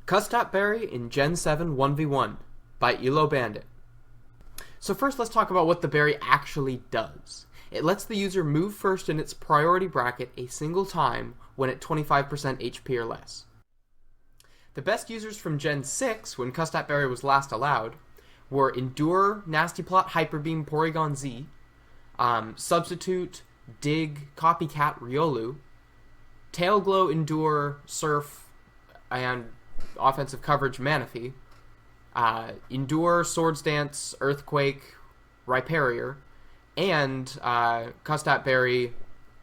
Custap in Gen 7 1v1 by Bandit. So first let's talk about what the berry actually does. It lets the user move first in its priority bracket a single time when at 25% HP or less. The best users from Gen 6, when Custap was last allowed, were Endure, Nasty Plot, Hyperbeam, Porygon Z, Substitute, Dig, Copycat, Riolu, Tailglow, Endure, Surf, and Offensive Coverage, Manaphy, Endure, Swords Dance, Earthquake, Rhyperior, and Custap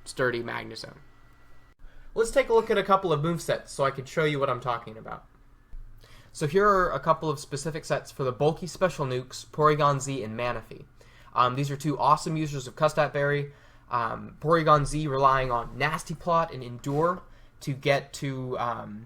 Sturdy, Magnezone. Let's take a look at a couple of movesets so I can show you what I'm talking about. So here are a couple of specific sets for the bulky special nukes, Porygon Z and Manaphy. These are two awesome users of Custap Porygon Z relying on Nasty Plot and Endure to get to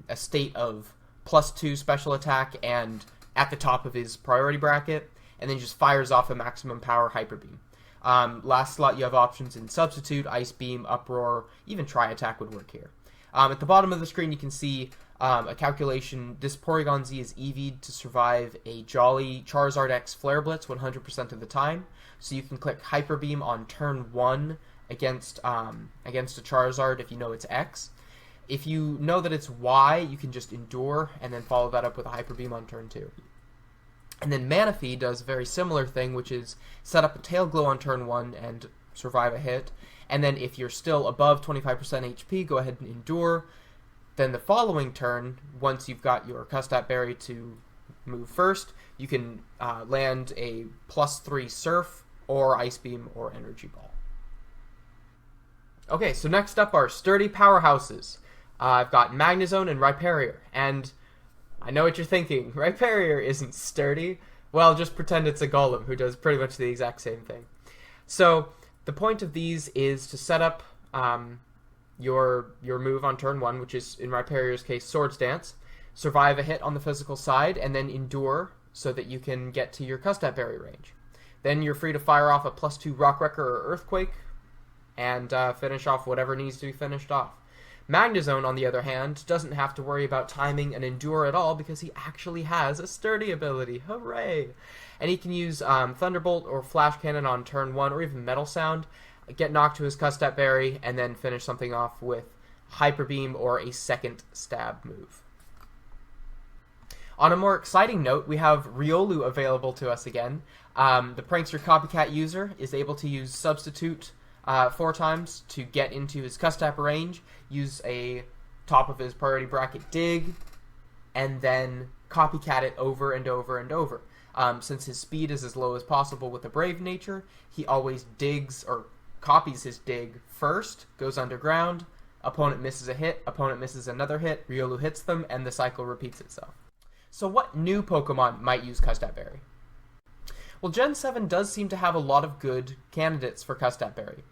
a state of +2 special attack and at the top of his priority bracket, and then just fires off a maximum power Hyper Beam. Last slot you have options in Substitute, Ice Beam, Uproar, even Tri Attack would work here. At the bottom of the screen you can see a calculation. This Porygon Z is EV'd to survive a Jolly Charizard X Flare Blitz 100% of the time, so you can click Hyper Beam on turn 1 against a Charizard if you know it's X. If you know that it's Y, you can just Endure and then follow that up with a Hyper Beam on turn 2. And then Manaphy does a very similar thing, which is set up a Tail Glow on turn 1 and survive a hit. And then if you're still above 25% HP, go ahead and Endure. Then the following turn, once you've got your Custap to move first, you can land a +3 Surf or Ice Beam or Energy Ball. Okay, so next up are sturdy powerhouses. I've got Magnezone and Rhyperior, and I know what you're thinking, Rhyperior isn't sturdy. Well, just pretend it's a Golem who does pretty much the exact same thing. So the point of these is to set up your move on turn 1, which is in Rhyperior's case Swords Dance, survive a hit on the physical side, and then Endure so that you can get to your Custap range. Then you're free to fire off a +2 Rock Wrecker or Earthquake, and finish off whatever needs to be finished off. Magnezone, on the other hand, doesn't have to worry about timing and Endure at all because he actually has a Sturdy ability. Hooray! And he can use Thunderbolt or Flash Cannon on turn 1 or even Metal Sound, get knocked to his Custap and then finish something off with Hyper Beam or a second stab move. On a more exciting note, we have Riolu available to us again. The Prankster Copycat user is able to use Substitute 4 times to get into his Custap range, use a top of his priority bracket Dig, and then Copycat it over and over and over. Since his speed is as low as possible with a Brave nature, he always digs or copies his dig first, goes underground, opponent misses a hit, opponent misses another hit, Riolu hits them, and the cycle repeats itself. So what new Pokemon might use Custap Well, Gen 7 does seem to have a lot of good candidates for Custap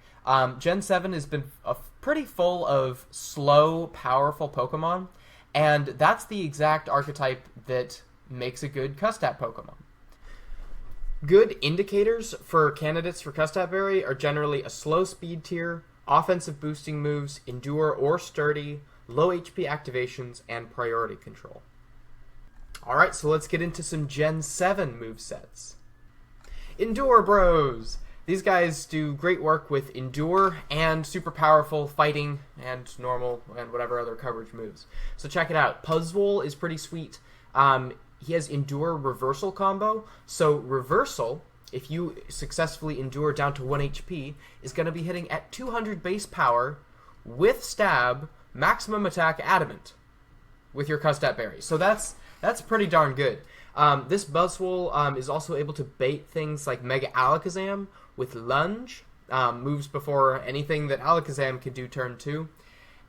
Gen 7 has been pretty full of slow, powerful Pokemon, and that's the exact archetype that makes a good Custap Pokemon. Good indicators for candidates for Custap are generally a slow speed tier, offensive boosting moves, Endure or Sturdy, low HP activations, and priority control. Alright, so let's get into some Gen 7 movesets. Endure Bros! These guys do great work with Endure and super powerful fighting and normal and whatever other coverage moves. So check it out. Puzzle is pretty sweet. He has Endure Reversal combo. So Reversal, if you successfully Endure down to 1 HP, is going to be hitting at 200 base power with Stab, maximum attack Adamant with your Custap So that's pretty darn good. This Buzzwole is also able to bait things like Mega Alakazam with Lunge, moves before anything that Alakazam can do turn 2.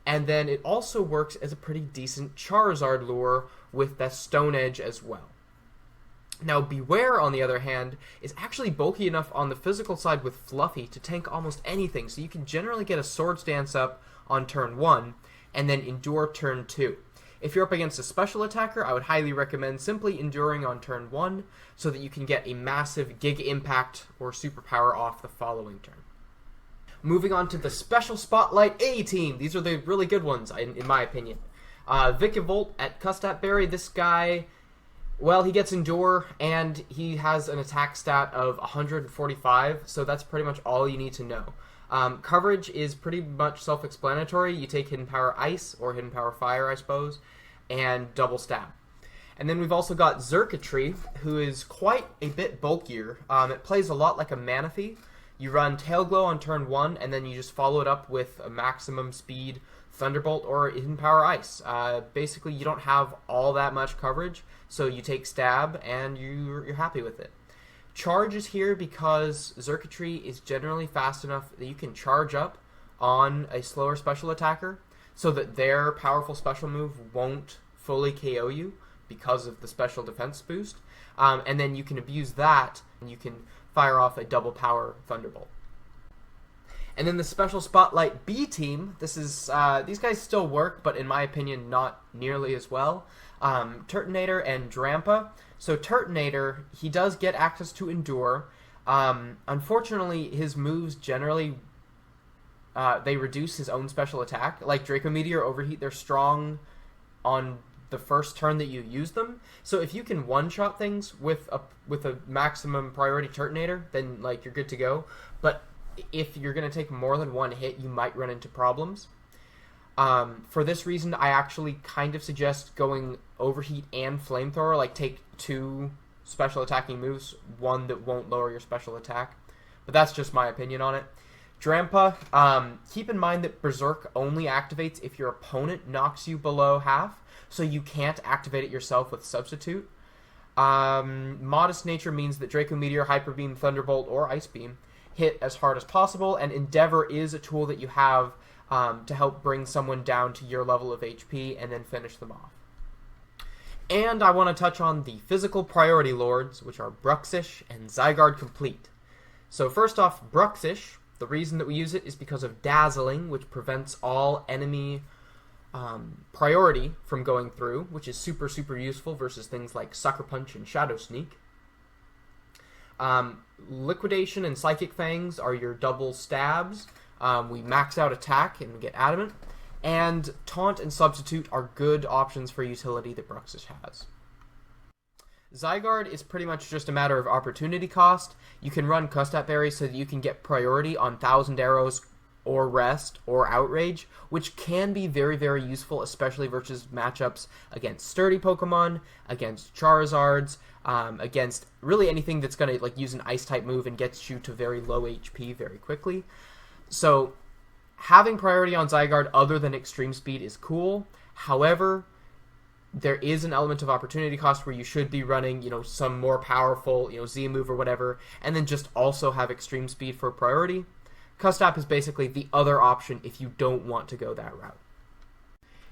And then it also works as a pretty decent Charizard lure with the Stone Edge as well. Now Beware, on the other hand, is actually bulky enough on the physical side with Fluffy to tank almost anything, so you can generally get a Swords Dance up on turn 1, and then Endure turn 2. If you're up against a special attacker, I would highly recommend simply Enduring on turn 1 so that you can get a massive Giga Impact or Superpower off the following turn. Moving on to the Special Spotlight A-Team. These are the really good ones, in my opinion. Vikavolt at Custap Berry, this guy, well, he gets Endure, and he has an attack stat of 145, so that's pretty much all you need to know. Coverage is pretty much self-explanatory. You take Hidden Power Ice, or Hidden Power Fire, I suppose, and double stab. And then we've also got Xurkitree, who is quite a bit bulkier. It plays a lot like a Manaphy. You run Tail Glow on turn 1, and then you just follow it up with a maximum speed Thunderbolt or Hidden Power Ice. Basically, you don't have all that much coverage, so you take Stab, and you're happy with it. Charge is here because Xurkitree is generally fast enough that you can charge up on a slower special attacker, so that their powerful special move won't fully KO you because of the special defense boost. And then you can abuse that, and you can fire off a double power Thunderbolt. And then the Special Spotlight B team, this is these guys still work, but in my opinion, not nearly as well. Turtonator and Drampa. So Turtonator, he does get access to Endure. Unfortunately, his moves generally, they reduce his own special attack. Like Draco Meteor, Overheat, they're strong on the first turn that you use them. So if you can one-shot things with a maximum priority Turtonator, then like you're good to go. But if you're going to take more than one hit, you might run into problems. For this reason, I actually kind of suggest going Overheat and Flamethrower, like take 2 special attacking moves, one that won't lower your special attack. But that's just my opinion on it. Drampa, keep in mind that Berserk only activates if your opponent knocks you below half, so you can't activate it yourself with Substitute. Modest Nature means that Draco Meteor, Hyper Beam, Thunderbolt, or Ice Beam hit as hard as possible, and Endeavor is a tool that you have to help bring someone down to your level of HP and then finish them off. And I want to touch on the physical priority lords, which are Bruxish and Zygarde Complete. So first off, Bruxish, the reason that we use it is because of Dazzling, which prevents all enemy priority from going through, which is super, super useful versus things like Sucker Punch and Shadow Sneak. Liquidation and Psychic Fangs are your double stabs. We max out attack and get Adamant. And Taunt and Substitute are good options for utility that Bruxish has. Zygarde is pretty much just a matter of opportunity cost. You can run Custap Berry so that you can get priority on Thousand Arrows or Rest or Outrage, which can be very, very useful, especially versus matchups against sturdy Pokemon, against Charizards, against really anything that's going to like use an Ice-type move and gets you to very low HP very quickly. So having priority on Zygarde other than Extreme Speed is cool. However, there is an element of opportunity cost where you should be running, some more powerful, Z move or whatever, and then just also have Extreme Speed for priority. Custap is basically the other option if you don't want to go that route.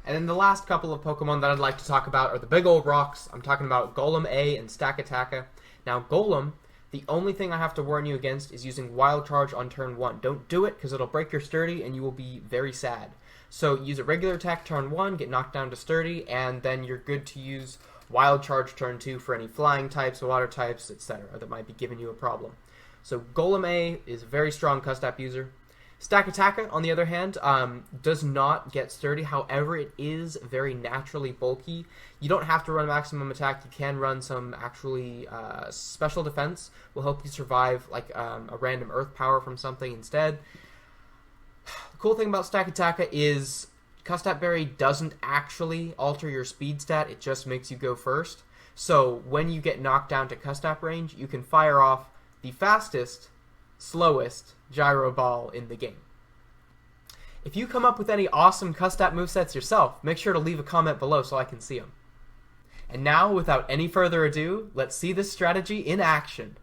And then the last couple of Pokemon that I'd like to talk about are the big old rocks. I'm talking about Golem A and Stakataka. Now, Golem, the only thing I have to warn you against is using Wild Charge on turn 1. Don't do it, because it'll break your Sturdy and you will be very sad. So use a regular attack turn 1, get knocked down to Sturdy, and then you're good to use Wild Charge turn 2 for any flying types, water types, etc. that might be giving you a problem. So Golem A is a very strong Custap user. Stakataka, on the other hand, does not get Sturdy. However, it is very naturally bulky. You don't have to run maximum attack. You can run some actually special defense. Will help you survive like a random earth power from something instead. The cool thing about Stakataka is Custap Berry doesn't actually alter your speed stat. It just makes you go first. So when you get knocked down to Custap range, you can fire off the fastest, slowest Gyro Ball in the game. If you come up with any awesome Custap movesets yourself, make sure to leave a comment below so I can see them. And now, without any further ado, let's see this strategy in action.